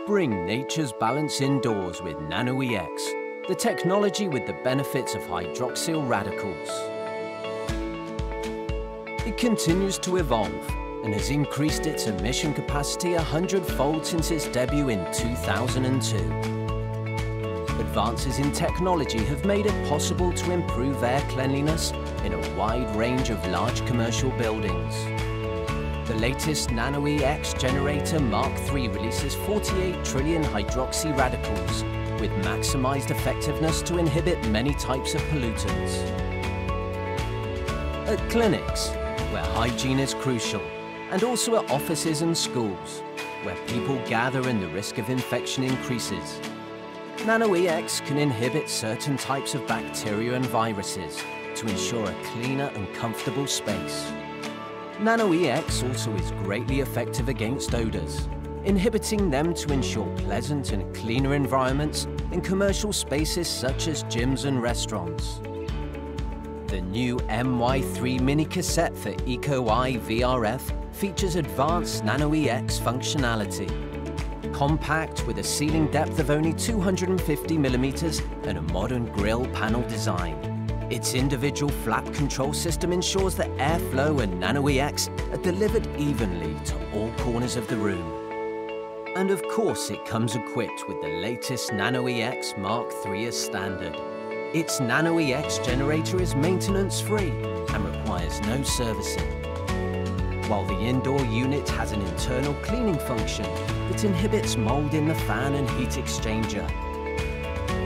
Bring nature's balance indoors with nanoe, the technology with the benefits of hydroxyl radicals. It continues to evolve and has increased its emission capacity 100-fold since its debut in 2002. Advances in technology have made it possible to improve air cleanliness in a wide range of large commercial buildings. The latest nanoe generator Mark III releases 48 trillion hydroxyradicals with maximized effectiveness to inhibit many types of pollutants. At clinics, where hygiene is crucial, and also at offices and schools, where people gather and the risk of infection increases, nanoe can inhibit certain types of bacteria and viruses to ensure a cleaner and comfortable space. Nanoe also is greatly effective against odors, inhibiting them to ensure pleasant and cleaner environments in commercial spaces such as gyms and restaurants. The new MY3 Mini Cassette for EcoEye VRF features advanced nanoe functionality. Compact with a sealing depth of only 250 millimeters and a modern grille panel design. Its individual flat control system ensures that airflow and nanoe are delivered evenly to all corners of the room. And of course it comes equipped with the latest nanoe Mark III as standard. Its nanoe generator is maintenance-free and requires no servicing. While the indoor unit has an internal cleaning function that inhibits mold in the fan and heat exchanger.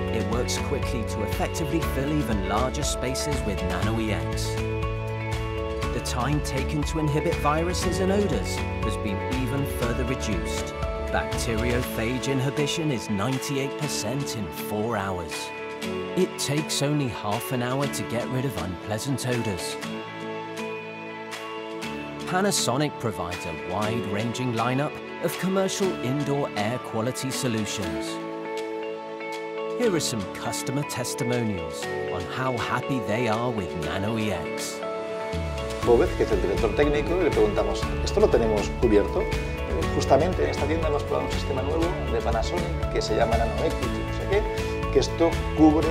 It works quickly to effectively fill even larger spaces with nanoe. The time taken to inhibit viruses and odors has been even further reduced. Bacteriophage inhibition is 98% in 4 hours. It takes only half an hour to get rid of unpleasant odors. Panasonic provides a wide-ranging lineup of commercial indoor air quality solutions. Here are some customer testimonials on how happy they are with nanoe. Gómez, que es el director técnico, y le preguntamos, ¿esto lo tenemos cubierto? Justamente en esta tienda hemos probado un sistema nuevo de Panasonic que se llama nanoe, no sé qué, que esto cubre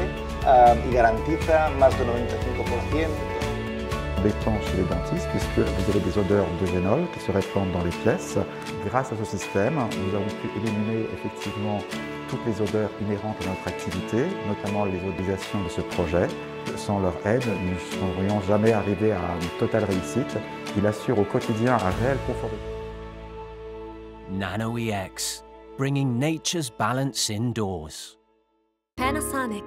y garantiza más del 95%. Béton chez les dentistes, puisque vous avez des odeurs de génol qui se répandent dans les pièces. Grâce à ce système, nous avons pu éliminer effectivement toutes les odeurs inhérentes à notre activité, notamment les odorisations de ce projet. Sans leur aide, nous ne serions jamais arrivés à une totale réussite. Il assure au quotidien un réel confort. nanoe, bringing nature's balance indoors. Panasonic.